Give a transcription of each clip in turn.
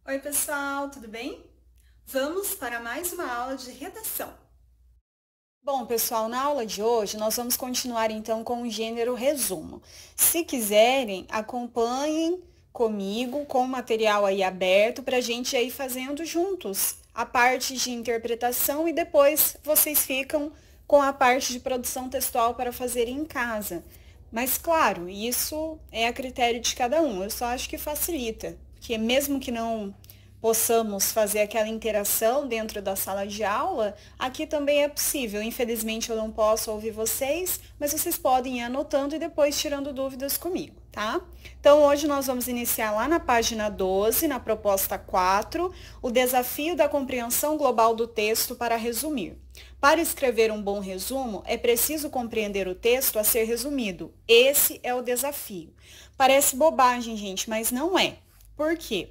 Oi, pessoal, tudo bem? Vamos para mais uma aula de redação. Bom, pessoal, na aula de hoje nós vamos continuar então com o gênero resumo. Se quiserem, acompanhem comigo com o material aí aberto para a gente ir fazendo juntos a parte de interpretação e depois vocês ficam com a parte de produção textual para fazer em casa. Mas claro, isso é a critério de cada um. Eu só acho que facilita, porque mesmo que não possamos fazer aquela interação dentro da sala de aula, aqui também é possível. Infelizmente eu não posso ouvir vocês, mas vocês podem ir anotando e depois tirando dúvidas comigo, tá? Então hoje nós vamos iniciar lá na página 12, na proposta 4, o desafio da compreensão global do texto para resumir. Para escrever um bom resumo, é preciso compreender o texto a ser resumido. Esse é o desafio. Parece bobagem, gente, mas não é. Por quê?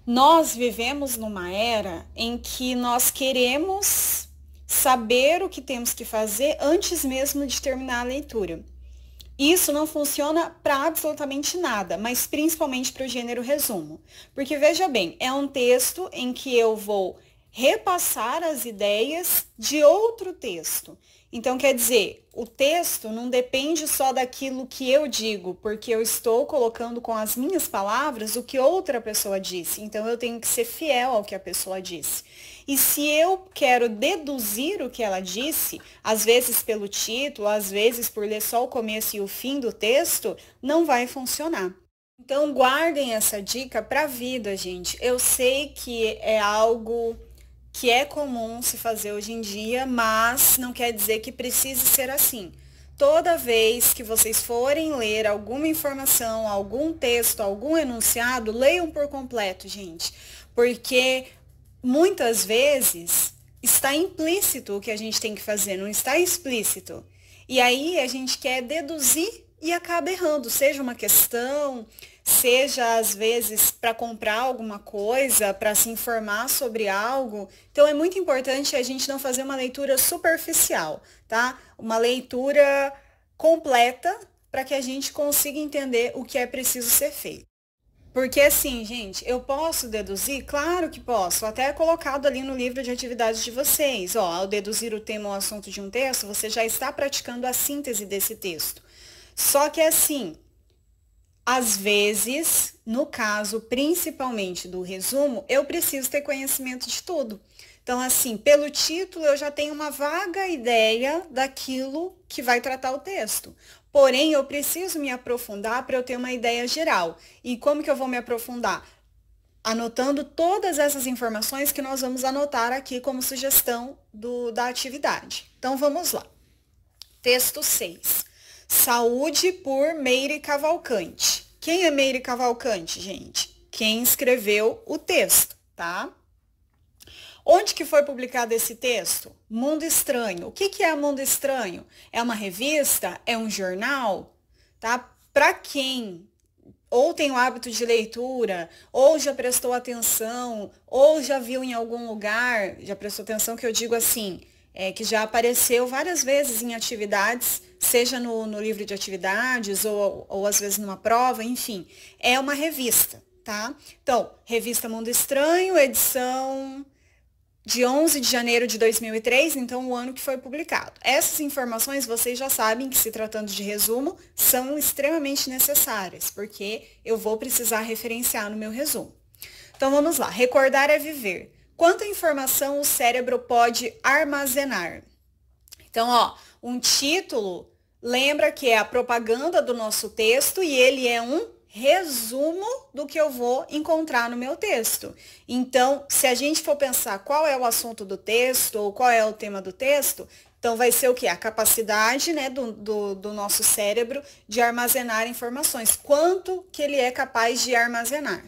Nós vivemos numa era em que nós queremos saber o que temos que fazer antes mesmo de terminar a leitura. Isso não funciona para absolutamente nada, mas principalmente para o gênero resumo. Porque veja bem, é um texto em que eu vou repassar as ideias de outro texto. Então, quer dizer, o texto não depende só daquilo que eu digo, porque eu estou colocando com as minhas palavras o que outra pessoa disse. Então, eu tenho que ser fiel ao que a pessoa disse. E se eu quero deduzir o que ela disse, às vezes pelo título, às vezes por ler só o começo e o fim do texto, não vai funcionar. Então, guardem essa dica para a vida, gente. Eu sei que é algo que é comum se fazer hoje em dia, mas não quer dizer que precise ser assim. Toda vez que vocês forem ler alguma informação, algum texto, algum enunciado, leiam por completo, gente. Porque muitas vezes está implícito o que a gente tem que fazer, não está explícito. E aí a gente quer deduzir e acaba errando, seja uma questão, seja às vezes para comprar alguma coisa, para se informar sobre algo. Então é muito importante a gente não fazer uma leitura superficial, tá? Uma leitura completa para que a gente consiga entender o que é preciso ser feito. Porque assim, gente, eu posso deduzir? Claro que posso. Até é colocado ali no livro de atividades de vocês. Ó, ao deduzir o tema ou assunto de um texto, você já está praticando a síntese desse texto. Só que assim, às vezes, no caso principalmente do resumo, eu preciso ter conhecimento de tudo. Então, assim, pelo título eu já tenho uma vaga ideia daquilo que vai tratar o texto. Porém, eu preciso me aprofundar para eu ter uma ideia geral. E como que eu vou me aprofundar? Anotando todas essas informações que nós vamos anotar aqui como sugestão da atividade. Então, vamos lá. Texto 6. Saúde por Meire Cavalcante. Quem é Meire Cavalcante, gente? Quem escreveu o texto, tá? Onde que foi publicado esse texto? Mundo Estranho. O que que é Mundo Estranho? É uma revista? É um jornal? Tá? Para quem ou tem o hábito de leitura, ou já prestou atenção, ou já viu em algum lugar, já prestou atenção que eu digo assim, que já apareceu várias vezes em atividades, seja no livro de atividades, ou às vezes numa prova, enfim, é uma revista, tá? Então, Revista Mundo Estranho, edição de 11 de janeiro de 2003, então o ano que foi publicado. Essas informações vocês já sabem que, se tratando de resumo, são extremamente necessárias, porque eu vou precisar referenciar no meu resumo. Então vamos lá. Recordar é viver. Quanta informação o cérebro pode armazenar? Então, ó, um título lembra que é a propaganda do nosso texto e ele é um resumo do que eu vou encontrar no meu texto. Então, se a gente for pensar qual é o assunto do texto ou qual é o tema do texto, então vai ser o quê? A capacidade, né, do nosso cérebro de armazenar informações. Quanto que ele é capaz de armazenar?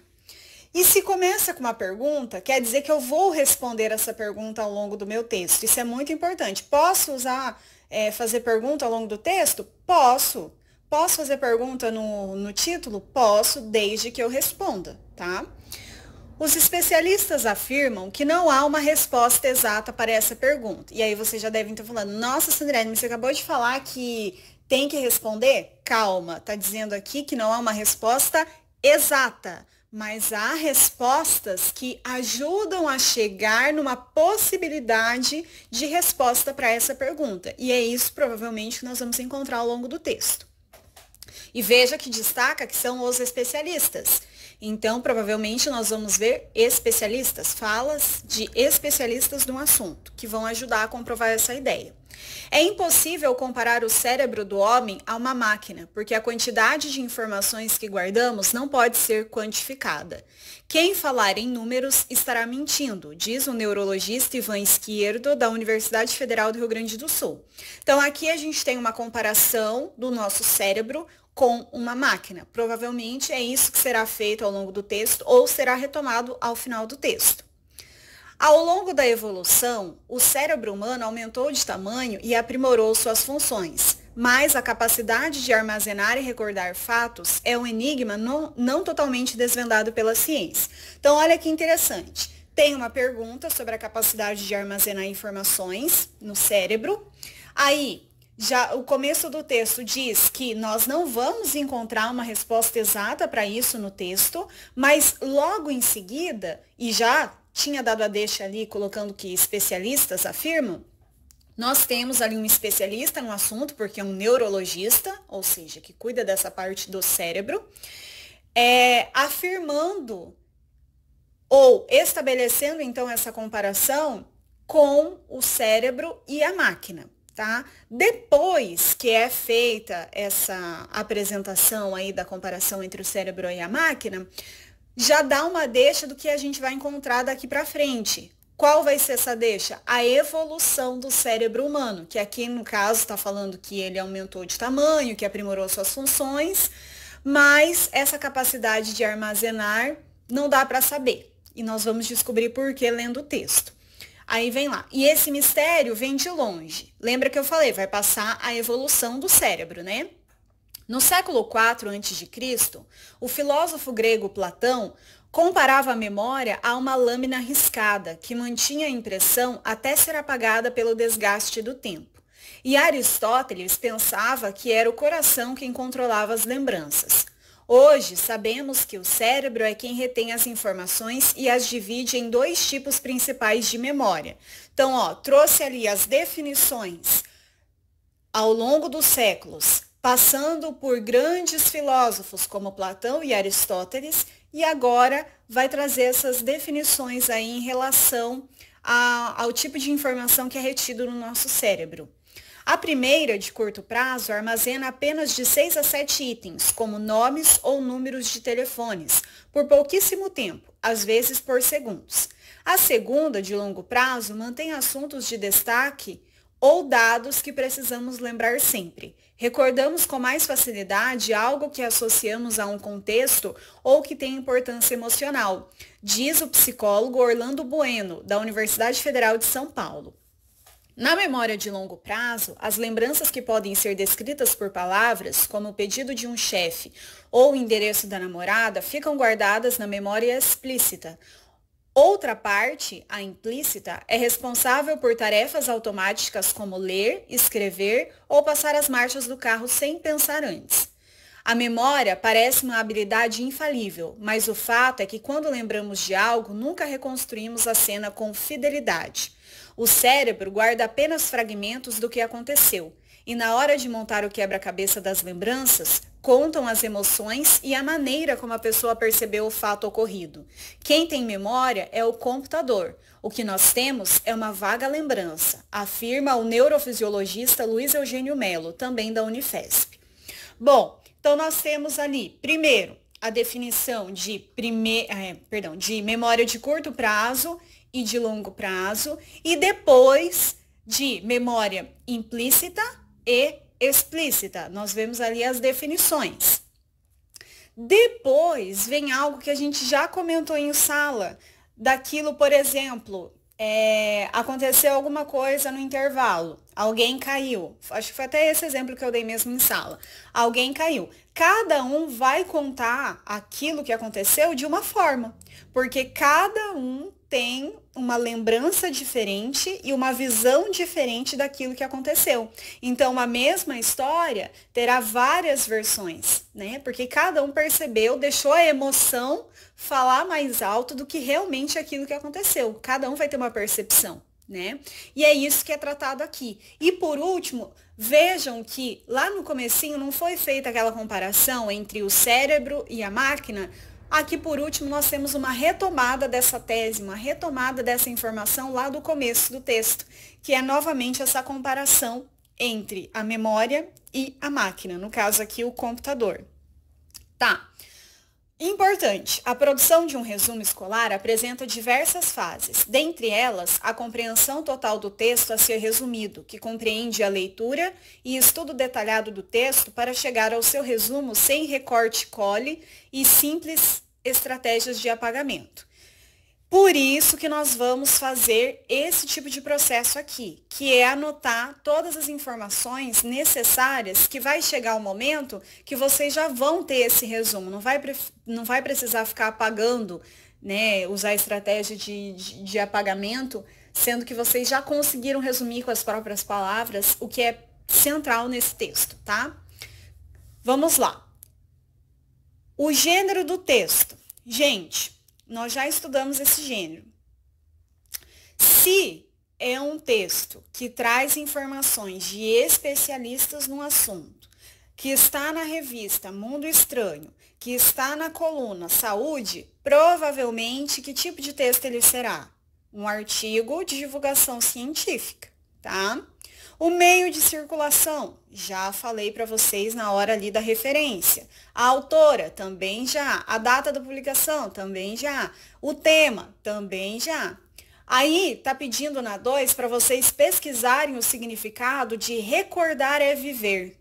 E se começa com uma pergunta, quer dizer que eu vou responder essa pergunta ao longo do meu texto. Isso é muito importante. Posso usar, fazer pergunta ao longo do texto? Posso. Posso fazer pergunta no título? Posso, desde que eu responda, tá? Os especialistas afirmam que não há uma resposta exata para essa pergunta. E aí vocês já devem estar falando, nossa, Sandrine, você acabou de falar que tem que responder? Calma, tá dizendo aqui que não há uma resposta exata. mas há respostas que ajudam a chegar numa possibilidade de resposta para essa pergunta. E é isso provavelmente que nós vamos encontrar ao longo do texto. E veja que destaca que são os especialistas. Então, provavelmente, nós vamos ver especialistas, falas de especialistas no assunto, que vão ajudar a comprovar essa ideia. É impossível comparar o cérebro do homem a uma máquina, porque a quantidade de informações que guardamos não pode ser quantificada. Quem falar em números estará mentindo, diz o neurologista Ivan Izquierdo, da Universidade Federal do Rio Grande do Sul. Então, aqui a gente tem uma comparação do nosso cérebro com uma máquina. Provavelmente é isso que será feito ao longo do texto ou será retomado ao final do texto. Ao longo da evolução, o cérebro humano aumentou de tamanho e aprimorou suas funções, mas a capacidade de armazenar e recordar fatos é um enigma não totalmente desvendado pela ciência. Então, olha que interessante. Tem uma pergunta sobre a capacidade de armazenar informações no cérebro. Aí, já o começo do texto diz que nós não vamos encontrar uma resposta exata para isso no texto, mas logo em seguida, e já tinha dado a deixa ali colocando que especialistas afirmam, nós temos ali um especialista no assunto, porque é um neurologista, ou seja, que cuida dessa parte do cérebro, afirmando ou estabelecendo então essa comparação com o cérebro e a máquina. Tá? Depois que é feita essa apresentação aí da comparação entre o cérebro e a máquina, já dá uma deixa do que a gente vai encontrar daqui para frente. Qual vai ser essa deixa? A evolução do cérebro humano, que aqui no caso está falando que ele aumentou de tamanho, que aprimorou suas funções, mas essa capacidade de armazenar não dá para saber. E nós vamos descobrir por que lendo o texto. Aí vem lá. E esse mistério vem de longe. Lembra que eu falei, vai passar a evolução do cérebro, né? No século IV a.C., o filósofo grego Platão comparava a memória a uma lâmina riscada que mantinha a impressão até ser apagada pelo desgaste do tempo. E Aristóteles pensava que era o coração quem controlava as lembranças. Hoje, sabemos que o cérebro é quem retém as informações e as divide em dois tipos principais de memória. Então, trouxe ali as definições ao longo dos séculos, passando por grandes filósofos como Platão e Aristóteles, e agora vai trazer essas definições aí em relação ao tipo de informação que é retido no nosso cérebro. A primeira, de curto prazo, armazena apenas de 6 a 7 itens, como nomes ou números de telefones, por pouquíssimo tempo, às vezes por segundos. A segunda, de longo prazo, mantém assuntos de destaque ou dados que precisamos lembrar sempre. Recordamos com mais facilidade algo que associamos a um contexto ou que tem importância emocional, diz o psicólogo Orlando Bueno, da Universidade Federal de São Paulo. Na memória de longo prazo, as lembranças que podem ser descritas por palavras, como o pedido de um chefe ou o endereço da namorada, ficam guardadas na memória explícita. Outra parte, a implícita, é responsável por tarefas automáticas como ler, escrever ou passar as marchas do carro sem pensar antes. A memória parece uma habilidade infalível, mas o fato é que quando lembramos de algo, nunca reconstruímos a cena com fidelidade. O cérebro guarda apenas fragmentos do que aconteceu, e na hora de montar o quebra-cabeça das lembranças, contam as emoções e a maneira como a pessoa percebeu o fato ocorrido. Quem tem memória é o computador. O que nós temos é uma vaga lembrança, afirma o neurofisiologista Luiz Eugênio Melo, também da Unifesp. Bom, então nós temos ali, primeiro, a definição de memória de curto prazo e de longo prazo, e depois de memória implícita e explícita. Nós vemos ali as definições. Depois vem algo que a gente já comentou em sala, daquilo, por exemplo, aconteceu alguma coisa no intervalo. alguém caiu. Acho que foi até esse exemplo que eu dei mesmo em sala. Alguém caiu. Cada um vai contar aquilo que aconteceu de uma forma, porque cada um tem uma lembrança diferente e uma visão diferente daquilo que aconteceu. Então, a mesma história terá várias versões, né? Porque cada um percebeu, deixou a emoção falar mais alto do que realmente aquilo que aconteceu. Cada um vai ter uma percepção, né? E é isso que é tratado aqui. E por último, vejam que lá no comecinho não foi feita aquela comparação entre o cérebro e a máquina. Aqui, por último, nós temos uma retomada dessa tese, uma retomada dessa informação lá do começo do texto, que é novamente essa comparação entre a memória e a máquina, no caso aqui o computador. Tá. Importante, a produção de um resumo escolar apresenta diversas fases, dentre elas a compreensão total do texto a ser resumido, que compreende a leitura e estudo detalhado do texto para chegar ao seu resumo sem recorte e cole e simples estratégias de apagamento. Por isso que nós vamos fazer esse tipo de processo aqui, que é anotar todas as informações necessárias, que vai chegar o momento que vocês já vão ter esse resumo, não vai precisar ficar apagando, né, usar estratégia de apagamento, sendo que vocês já conseguiram resumir com as próprias palavras o que é central nesse texto, tá? Vamos lá. O gênero do texto. Gente, nós já estudamos esse gênero. Se é um texto que traz informações de especialistas no assunto, que está na revista Mundo Estranho, que está na coluna Saúde, provavelmente que tipo de texto ele será? Um artigo de divulgação científica, tá? O meio de circulação, já falei para vocês na hora ali da referência. A autora, também já. A data da publicação, também já. O tema, também já. Aí, tá pedindo na 2 para vocês pesquisarem o significado de recordar é viver.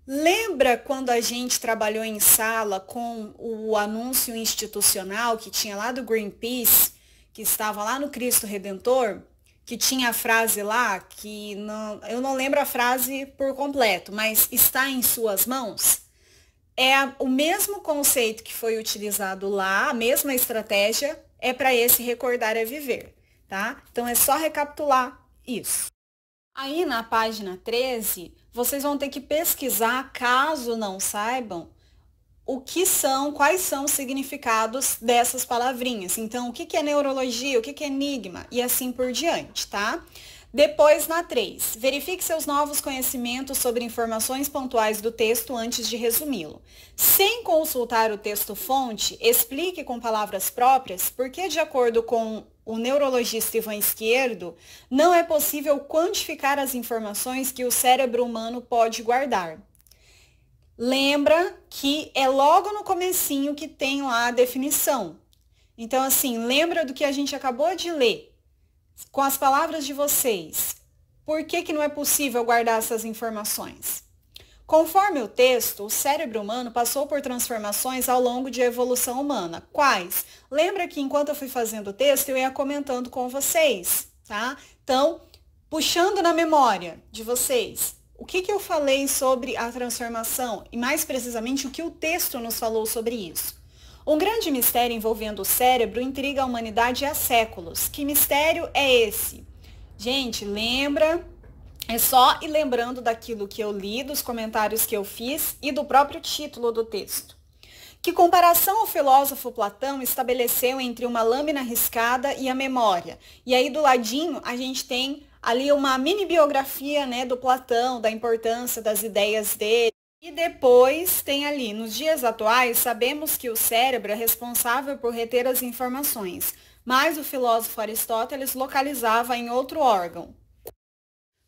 Lembra quando a gente trabalhou em sala com o anúncio institucional que tinha lá do Greenpeace, que estava lá no Cristo Redentor? Que tinha a frase lá, que eu não lembro a frase por completo, mas está em suas mãos. É o mesmo conceito que foi utilizado lá, a mesma estratégia, é para esse recordar é viver, tá? Então, é só recapitular isso. Aí, na página 13, vocês vão ter que pesquisar, caso não saibam, quais são os significados dessas palavrinhas. Então, o que é neurologia, o que é enigma e assim por diante, tá? Depois, na 3, verifique seus novos conhecimentos sobre informações pontuais do texto antes de resumi-lo. Sem consultar o texto-fonte, explique com palavras próprias por que, de acordo com o neurologista Ivan Esquerdo, não é possível quantificar as informações que o cérebro humano pode guardar. Lembra que é logo no comecinho que tem lá a definição. Então, assim, lembra do que a gente acabou de ler, com as palavras de vocês. Por que não é possível guardar essas informações? Conforme o texto, o cérebro humano passou por transformações ao longo de evolução humana. Quais? Lembra que enquanto eu fui fazendo o texto, eu ia comentando com vocês, tá? Então, puxando na memória de vocês, o que eu falei sobre a transformação e, mais precisamente, o que o texto nos falou sobre isso? Um grande mistério envolvendo o cérebro intriga a humanidade há séculos. Que mistério é esse? Gente, lembra? É só ir lembrando daquilo que eu li, dos comentários que eu fiz e do próprio título do texto. Que comparação o filósofo Platão estabeleceu entre uma lâmina riscada e a memória? E aí do ladinho a gente tem ali uma mini biografia, né, do Platão, da importância das ideias dele. E depois tem ali, nos dias atuais, sabemos que o cérebro é responsável por reter as informações, mas o filósofo Aristóteles localizava em outro órgão.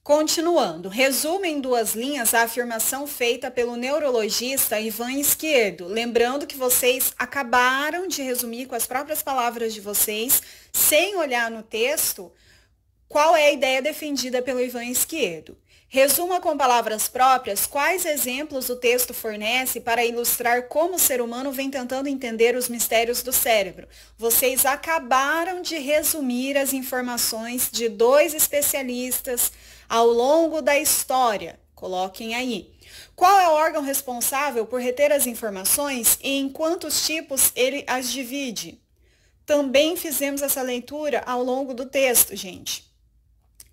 Continuando, resumo em 2 linhas a afirmação feita pelo neurologista Ivan Esquerdo, lembrando que vocês acabaram de resumir com as próprias palavras de vocês, sem olhar no texto, qual é a ideia defendida pelo Ivan Esquerdo. Resuma com palavras próprias quais exemplos o texto fornece para ilustrar como o ser humano vem tentando entender os mistérios do cérebro. Vocês acabaram de resumir as informações de 2 especialistas ao longo da história. Coloquem aí. Qual é o órgão responsável por reter as informações e em quantos tipos ele as divide? Também fizemos essa leitura ao longo do texto, gente.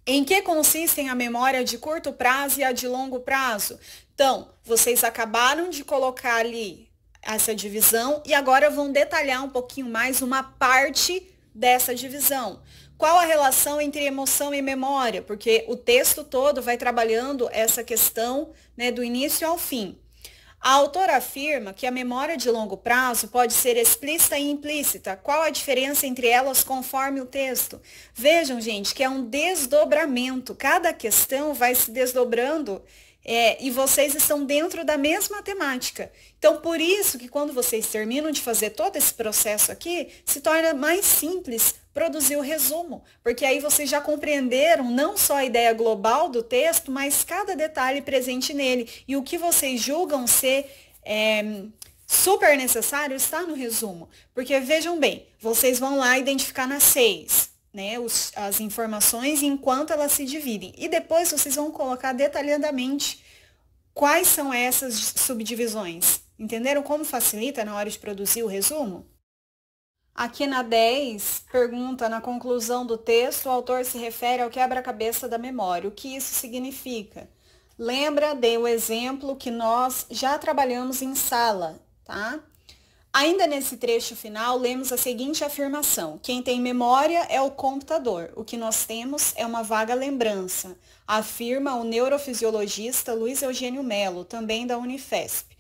Em que consistem a memória de curto prazo e a de longo prazo? Então, vocês acabaram de colocar ali essa divisão e agora vão detalhar um pouquinho mais uma parte dessa divisão. Qual a relação entre emoção e memória? Porque o texto todo vai trabalhando essa questão, né, do início ao fim. A autora afirma que a memória de longo prazo pode ser explícita e implícita. Qual a diferença entre elas conforme o texto? Vejam, gente, que é um desdobramento. Cada questão vai se desdobrando e vocês estão dentro da mesma temática. Então, por isso que quando vocês terminam de fazer todo esse processo aqui, se torna mais simples produzir o resumo, porque aí vocês já compreenderam não só a ideia global do texto, mas cada detalhe presente nele. E o que vocês julgam ser super necessário está no resumo. Porque vejam bem, vocês vão lá identificar nas 6, né, as informações enquanto elas se dividem. E depois vocês vão colocar detalhadamente quais são essas subdivisões. Entenderam como facilita na hora de produzir o resumo? Aqui na 10, pergunta, na conclusão do texto, o autor se refere ao quebra-cabeça da memória. O que isso significa? Lembra, dei o exemplo que nós já trabalhamos em sala, tá? Ainda nesse trecho final, lemos a seguinte afirmação: quem tem memória é o computador. O que nós temos é uma vaga lembrança, afirma o neurofisiologista Luiz Eugênio Melo, também da Unifesp.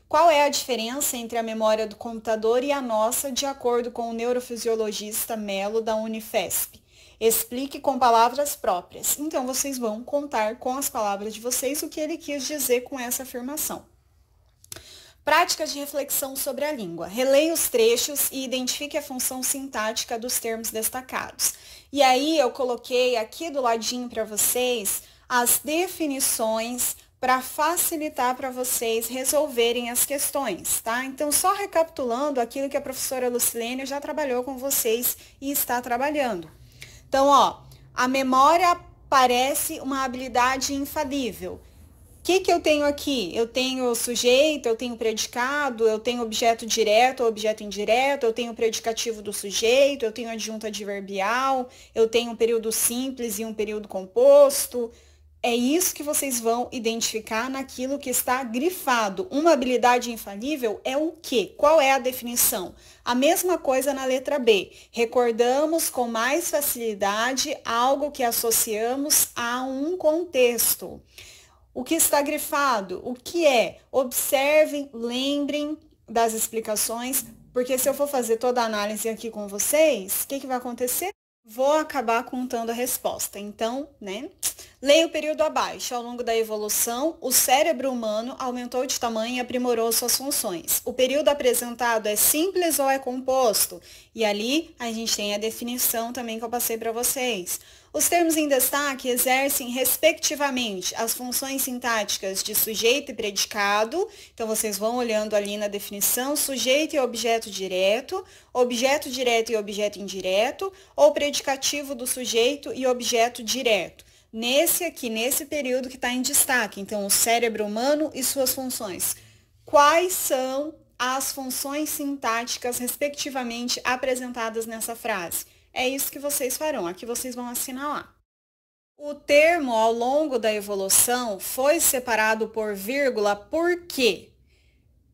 Qual é a diferença entre a memória do computador e a nossa, de acordo com o neurofisiologista Melo, da Unifesp? Explique com palavras próprias. Então, vocês vão contar com as palavras de vocês o que ele quis dizer com essa afirmação. Práticas de reflexão sobre a língua. Releia os trechos e identifique a função sintática dos termos destacados. E aí, eu coloquei aqui do ladinho para vocês as definições para facilitar para vocês resolverem as questões, tá? Então, só recapitulando aquilo que a professora Lucilene já trabalhou com vocês e está trabalhando. Então, ó, a memória parece uma habilidade infalível. O que eu tenho aqui? Eu tenho sujeito, eu tenho predicado, eu tenho objeto direto ou objeto indireto, eu tenho predicativo do sujeito, eu tenho adjunto adverbial, eu tenho um período simples e um período composto. É isso que vocês vão identificar naquilo que está grifado. Uma habilidade infalível é o quê? Qual é a definição? A mesma coisa na letra B. Recordamos com mais facilidade algo que associamos a um contexto. O que está grifado? O que é? Observem, lembrem das explicações, porque se eu for fazer toda a análise aqui com vocês, o que vai acontecer? Vou acabar contando a resposta. Então, né? Leia o período abaixo. Ao longo da evolução, o cérebro humano aumentou de tamanho e aprimorou suas funções. O período apresentado é simples ou é composto? E ali a gente tem a definição também que eu passei para vocês. Os termos em destaque exercem, respectivamente, as funções sintáticas de sujeito e predicado. Então, vocês vão olhando ali na definição, sujeito e objeto direto e objeto indireto, ou predicativo do sujeito e objeto direto. Nesse período que está em destaque, então, o cérebro humano e suas funções. Quais são as funções sintáticas, respectivamente, apresentadas nessa frase? É isso que vocês farão, aqui vocês vão assinalar. O termo ao longo da evolução foi separado por vírgula por quê?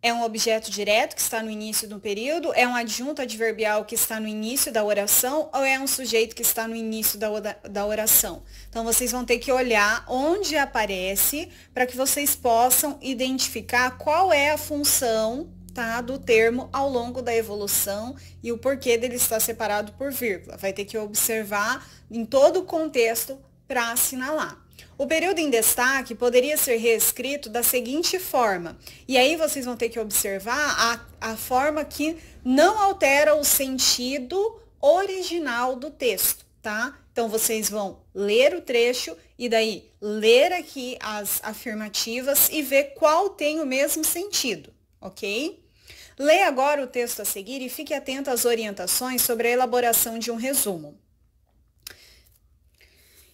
É um objeto direto que está no início do período? É um adjunto adverbial que está no início da oração? Ou é um sujeito que está no início da oração? Então, vocês vão ter que olhar onde aparece para que vocês possam identificar qual é a função, tá, do termo ao longo da evolução e o porquê dele estar separado por vírgula. Vai ter que observar em todo o contexto para assinalar. O período em destaque poderia ser reescrito da seguinte forma, e aí vocês vão ter que observar a forma que não altera o sentido original do texto, tá? Então, vocês vão ler o trecho e daí ler aqui as afirmativas e ver qual tem o mesmo sentido, ok? Leia agora o texto a seguir e fique atento às orientações sobre a elaboração de um resumo.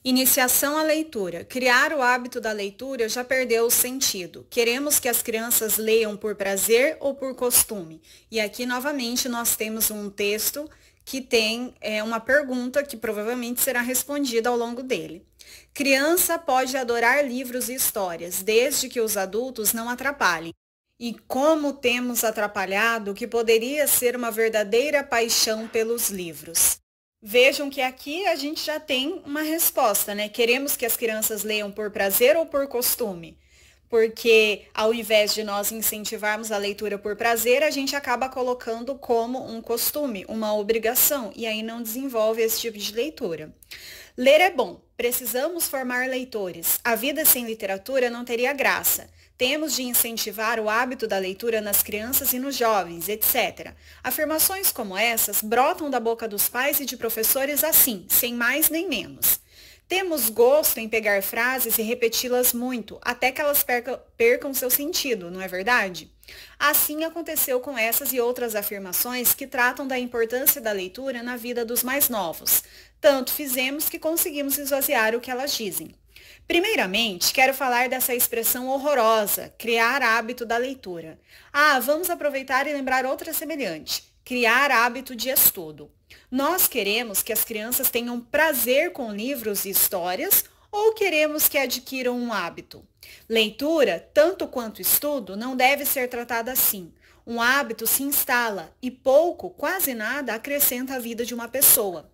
Iniciação à leitura. Criar o hábito da leitura já perdeu o sentido. Queremos que as crianças leiam por prazer ou por costume? E aqui, novamente, nós temos um texto que tem uma pergunta que provavelmente será respondida ao longo dele. Criança pode adorar livros e histórias, desde que os adultos não atrapalhem. E como temos atrapalhado o que poderia ser uma verdadeira paixão pelos livros? Vejam que aqui a gente já tem uma resposta, né? Queremos que as crianças leiam por prazer ou por costume? Porque ao invés de nós incentivarmos a leitura por prazer, a gente acaba colocando como um costume, uma obrigação, e aí não desenvolve esse tipo de leitura. Ler é bom, precisamos formar leitores. A vida sem literatura não teria graça. Temos de incentivar o hábito da leitura nas crianças e nos jovens, etc. Afirmações como essas brotam da boca dos pais e de professores assim, sem mais nem menos. Temos gosto em pegar frases e repeti-las muito, até que elas percam seu sentido, não é verdade? Assim aconteceu com essas e outras afirmações que tratam da importância da leitura na vida dos mais novos. Tanto fizemos que conseguimos esvaziar o que elas dizem. Primeiramente, quero falar dessa expressão horrorosa, criar hábito da leitura. Vamos aproveitar e lembrar outra semelhante, criar hábito de estudo. Nós queremos que as crianças tenham prazer com livros e histórias ou queremos que adquiram um hábito? Leitura, tanto quanto estudo, não deve ser tratada assim. Um hábito se instala e pouco, quase nada, acrescenta à vida de uma pessoa.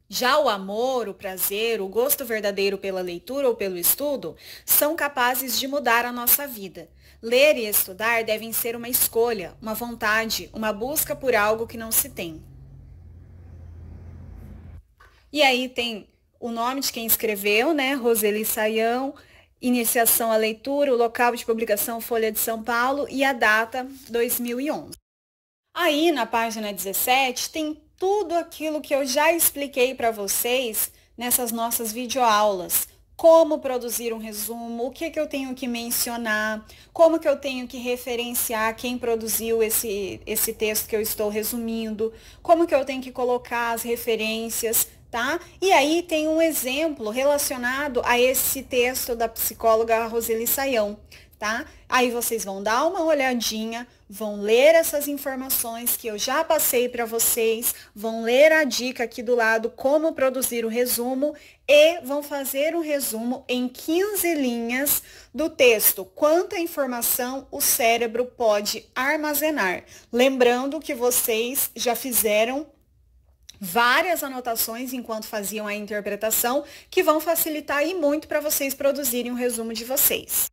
Já o amor, o prazer, o gosto verdadeiro pela leitura ou pelo estudo são capazes de mudar a nossa vida. Ler e estudar devem ser uma escolha, uma vontade, uma busca por algo que não se tem. E aí tem o nome de quem escreveu, né? Roseli Saião, iniciação à leitura, o local de publicação Folha de São Paulo e a data 2011. Aí na página 17 tem tudo aquilo que eu já expliquei para vocês nessas nossas videoaulas. Como produzir um resumo, o que eu tenho que mencionar, como que eu tenho que referenciar quem produziu esse texto que eu estou resumindo, como que eu tenho que colocar as referências, tá? E aí tem um exemplo relacionado a esse texto da psicóloga Roseli Saião, tá? Aí vocês vão dar uma olhadinha, vão ler essas informações que eu já passei para vocês, vão ler a dica aqui do lado, como produzir o resumo, e vão fazer um resumo em 15 linhas do texto, quanta informação o cérebro pode armazenar. Lembrando que vocês já fizeram várias anotações enquanto faziam a interpretação, que vão facilitar e muito para vocês produzirem o resumo de vocês.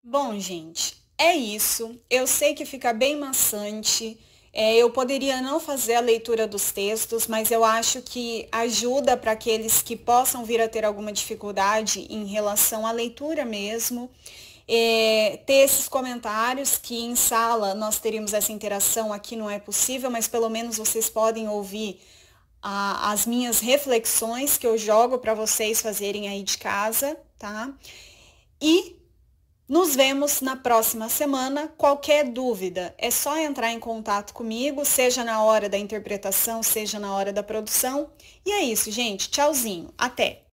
Bom, gente, é isso. Eu sei que fica bem maçante. Eu poderia não fazer a leitura dos textos, mas eu acho que ajuda para aqueles que possam vir a ter alguma dificuldade em relação à leitura mesmo. Ter esses comentários, que em sala nós teríamos essa interação, aqui não é possível, mas pelo menos vocês podem ouvir as minhas reflexões que eu jogo para vocês fazerem aí de casa, tá? E nos vemos na próxima semana. Qualquer dúvida, é só entrar em contato comigo, seja na hora da interpretação, seja na hora da produção. E é isso, gente. Tchauzinho. Até!